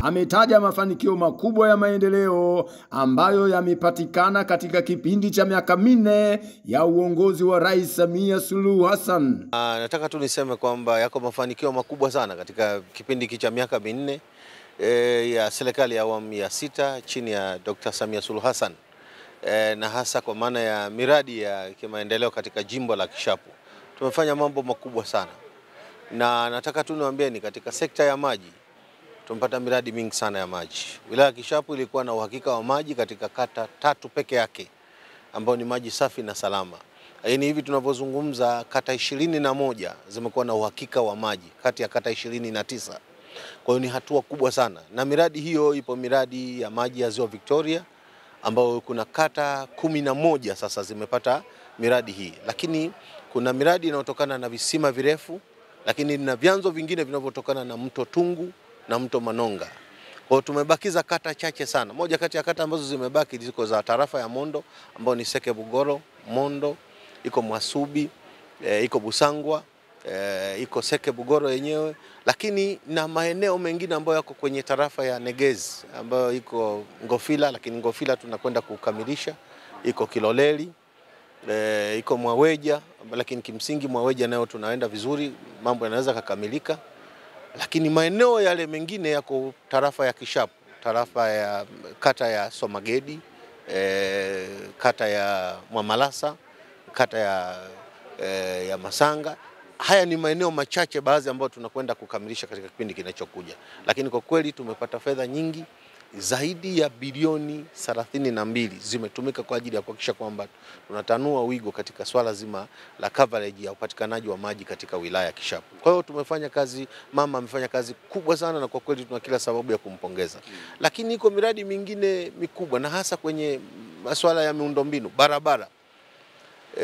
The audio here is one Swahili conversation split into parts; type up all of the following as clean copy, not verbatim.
ametaja mafanikio makubwa ya maendeleo ambayo yamepatikana katika kipindi cha miaka minne ya uongozi wa Rais Samia Suluhu Hassan. Nataka tu niseme kwamba yako mafanikio makubwa sana katika kipindi cha miaka minne ya serikali ya awamu ya 6 chini ya Dr. Samia Suluhu Hassan, na hasa kwa maana ya miradi ya kimaendeleo katika jimbo la Kishapu. Tumefanya mambo makubwa sana, na nataka tu niwaambieni katika sekta ya maji tumepata miradi mingi sana ya maji. Wilaya ya Kishapu ilikuwa na uhakika wa maji katika kata 3 peke yake, ambao ni maji safi na salama. Yaani hivi tunavyozungumza kata 21 zimekuwa na uhakika wa maji kati ya kata 29. Kwa hiyo ni hatua kubwa sana, na miradi hiyo ipo miradi ya maji ya Ziwa Victoria ambao kuna kata 11 sasa zimepata miradi hii, lakini kuna miradi inayotokana na visima virefu, lakini na vyanzo vingine vinavyotokana na mto Tungu na mto Manonga. Kwa hiyo tumebakiza kata chache sana. Moja kati ya kata ambazo zimebaki ziko za tarafa ya Mondo ambao ni Seke Bugoro, Mondo, iko Mwasubi, iko Busangwa, iko Seke Bugoro yenyewe, lakini na maeneo mengine ambayo yako kwenye tarafa ya Negezi ambayo iko Ngofila, lakini Ngofila tunakwenda kukamilisha, iko Kiloleli, iko Mwaweja, lakini kimsingi Mwaweja nayo tunaenda vizuri, mambo yanaweza kukamilika. Lakini maeneo yale mengine yako tarafa ya Kishapu, tarafa ya kata ya Somagedi, kata ya Mwamalasa, kata ya Masanga. Haya ni maeneo machache baadhi ambayo tunakwenda kukamilisha katika kipindi kinachokuja. Lakini kwa kweli tumepata fedha nyingi, zaidi ya bilioni 32 zimetumika kwa ajili ya kuhakikisha kwamba tunatanua wigo katika swala zima la coverage ya upatikanaji wa maji katika wilaya ya Kishapu. Kwa hiyo tumefanya kazi, mama amefanya kazi kubwa sana, na kwa kweli tuna kila sababu ya kumpongeza. Lakini iko miradi mingine mikubwa, na hasa kwenye masuala ya miundombinu, barabara.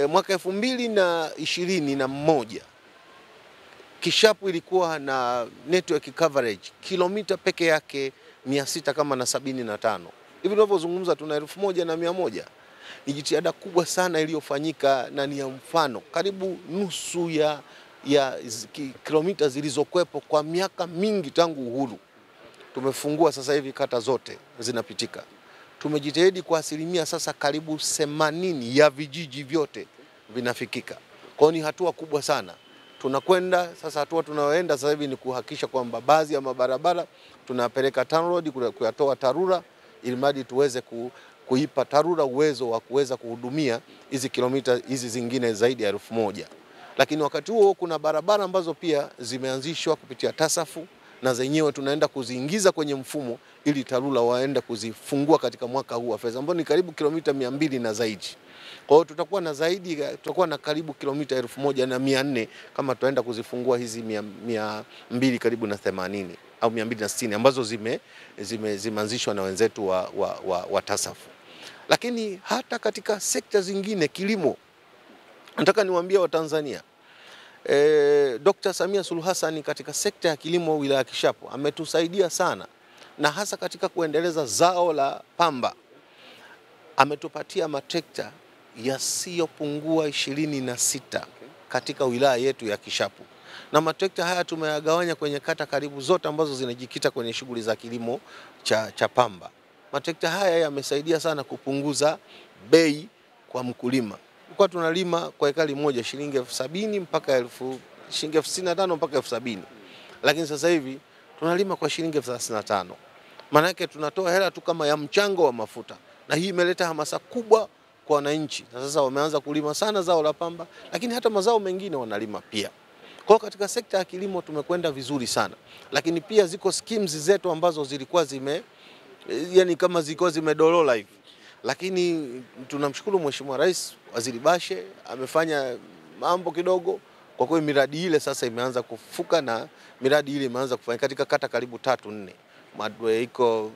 Mwaka 2021 Kishapu ilikuwa na network coverage kilomita peke yake 600 kama na 75. Hivi tunavyozungumza tuna 1100. Ni jitihada kubwa sana iliyofanyika, na ni ya mfano. Karibu nusu ya kilomita zilizokwepo kwa miaka mingi tangu uhuru tumefungua sasa hivi, kata zote zinapitika. Tumejitahidi kwa asilimia sasa karibu 80 ya vijiji vyote vinafikika. Kwa hiyo ni hatua kubwa sana. Tunakwenda sasa, hatua tunaoenda sasa hivi ni kuhakikisha kwamba baadhi ya mabarabara tunapeleka TANROADS kuyatoa TARURA, ili mradi tuweze kuipa TARURA uwezo wa kuweza kuhudumia hizi kilomita hizi zingine zaidi ya 1000. Lakini wakati huo kuna barabara ambazo pia zimeanzishwa kupitia TASAFU, na zenyewe tunaenda kuziingiza kwenye mfumo ili TARURA waende kuzifungua katika mwaka huu wa fedha, ambao ni karibu kilomita 200 na zaidi. Kwa hiyo tutakuwa na karibu kilomita 1400 kama tutaenda kuzifungua hizi 200 karibu na 80 au 260 ambazo zimeanzishwa na wenzetu wa TASAFU. Lakini hata katika sekta zingine, kilimo, nataka niwaambie Watanzania, Dr. Samia Suluhu Hassan katika sekta ya kilimo wilaya ya Kishapu ametusaidia sana, na hasa katika kuendeleza zao la pamba. Ametupatia matrekta yasiyopungua 26 katika wilaya yetu ya Kishapu, na matrekta haya tumeyagawanya kwenye kata karibu zote ambazo zinajikita kwenye shughuli za kilimo cha pamba. Matrekta haya yamesaidia sana kupunguza bei kwa mkulima. Kwa tunalima kwa ekari moja shilingi 70,000 mpaka shilingi 65,000 mpaka 70,000, lakini sasa hivi tunalima kwa shilingi 35,000. Maana yake tunatoa hela tu kama ya mchango wa mafuta, na hii imeleta hamasa kubwa kwa wananchi. Na sasa wameanza kulima sana zao la pamba, lakini hata mazao mengine wanalima pia. Kwa katika sekta ya kilimo tumekwenda vizuri sana, lakini pia ziko schemes zetu ambazo zilikuwa yani kama zilikuwa zimedolola hivi. Lakini tunamshukuru Mheshimiwa Rais Waziri Bashe amefanya mambo kidogo. Kwa kweli miradi ile sasa imeanza kufuka, na miradi ile imeanza kufanya katika kata karibu 3-4. Iko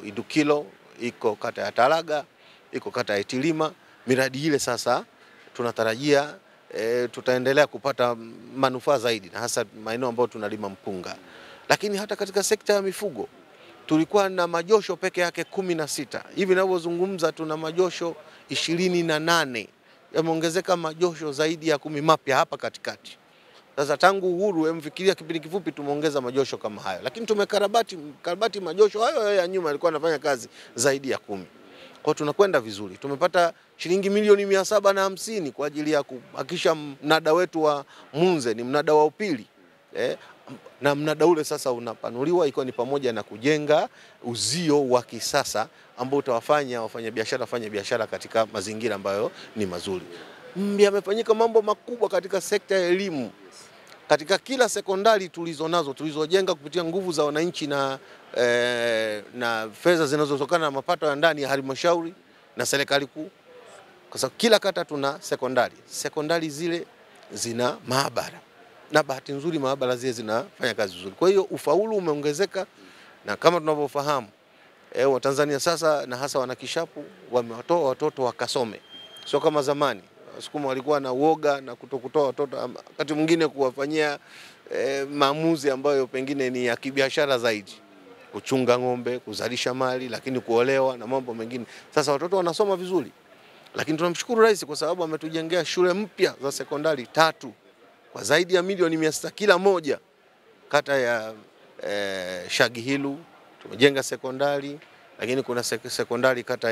Idukilo, iko kata ya Taraga, iko kata ya Itilima. Miradi ile sasa tunatarajia tutaendelea kupata manufaa zaidi, na hasa maeneo ambayo tunalima mpunga. Lakini hata katika sekta ya mifugo tulikuwa na majosho peke yake 16. Hivi ninavyozungumza tuna majosho 28. Yameongezeka majosho zaidi ya 10 mapya hapa katikati. Sasa tangu uhuru mfikiria kipindi kifupi tumeongeza majosho kama hayo. Lakini tumekarabati majosho hayo ya nyuma yalikuwa yanafanya kazi zaidi ya 10. Kwa tunakwenda vizuri. Tumepata shilingi milioni 750 kwa ajili ya kuhakikisha mnada wetu wa Munze ni mnada wa upili. Na mnada ule sasa unapanuliwa, ikiwa ni pamoja na kujenga uzio wa kisasa ambao utawafanya wafanyabiashara fanya biashara katika mazingira ambayo ni mazuri. Yamefanyika mambo makubwa katika sekta ya elimu. Katika kila sekondari tulizojenga kupitia nguvu za wananchi na fedha zinazotokana na mapato ya ndani ya halmashauri na serikali kuu. Kwa sababu kila kata tuna sekondari. Sekondari zile zina maabara. Na bahati nzuri maabara zile zinafanya kazi nzuri. Kwa hiyo ufaulu umeongezeka, na kama tunavyofahamu Watanzania sasa na hasa wanakishapu wamewatoa watoto wakasome. Sio kama zamani. Wasukuma walikuwa na uoga na kutokutoa watoto, wakati mwingine kuwafanyia maamuzi ambayo pengine ni ya kibiashara zaidi. Kuchunga ng'ombe, kuzalisha mali, lakini kuolewa na mambo mengine. Sasa watoto wanasoma vizuri. Lakini tunamshukuru Rais kwa sababu ametujengea shule mpya za sekondari 3 kwa zaidi ya milioni 600 kila moja. Kata ya Shagihilu tumejenga sekondari, lakini kuna sekondari kata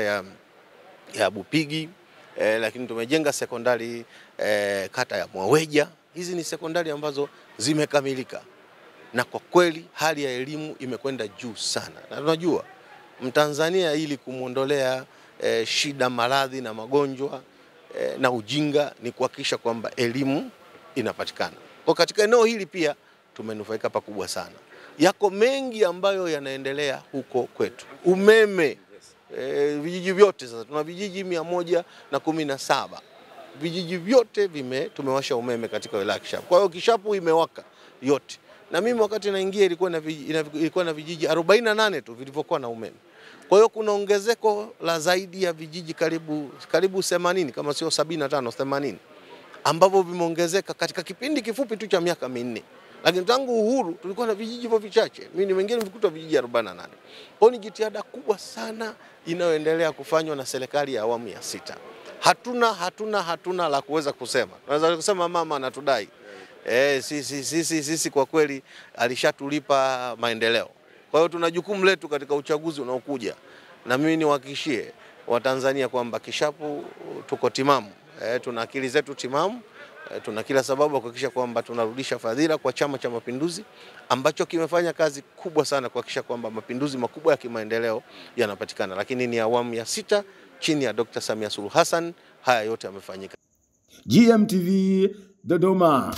ya Bupigi, lakini tumejenga sekondari kata ya Mwaweja. Hizi ni sekondari ambazo zimekamilika, na kwa kweli hali ya elimu imekwenda juu sana. Na tunajua Mtanzania ili kumuondolea shida, maradhi na magonjwa na ujinga ni kuhakikisha kwamba elimu inapatikana. Kwa katika eneo hili pia tumenufaika pakubwa sana. Yako mengi ambayo yanaendelea huko kwetu. Umeme, vijiji vyote sasa tuna vijiji 117. Vijiji vyote tumewasha umeme katika wilaya Kishapu. Kwa hiyo Kishapu imewaka yote. Na mimi wakati naingia ilikuwa na vijiji 48 tu vilivyokuwa na umeme. Kwa hiyo kuna ongezeko la zaidi ya vijiji karibu 80 kama sio 75 80 ambavyo vimeongezeka katika kipindi kifupi tu cha miaka 4. Lakini tangu uhuru tulikuwa na vijiji vichache. Mimi wengine nilikuta vijiji 48. Kwa ni jitihada kubwa sana inayoendelea kufanywa na serikali ya awamu ya 6. Hatuna la kuweza kusema. Tunaweza kusema mama anatudai. Sisi kwa kweli alishatulipa maendeleo. Kwa hiyo tuna jukumu letu katika uchaguzi unaokuja. Na mimi niwahakikishie Watanzania kwamba Kishapu tuko timamu. Tuna akili zetu timamu. Tuna kila sababu kuhakikisha kwamba tunarudisha fadhila kwa Chama cha Mapinduzi ambacho kimefanya kazi kubwa sana kuhakikisha kwamba mapinduzi makubwa ya kimaendeleo yanapatikana. Lakini ni awamu ya 6 chini ya Dr. Samia Suluhu Hassan haya yote yamefanyika. GMTV Dodoma.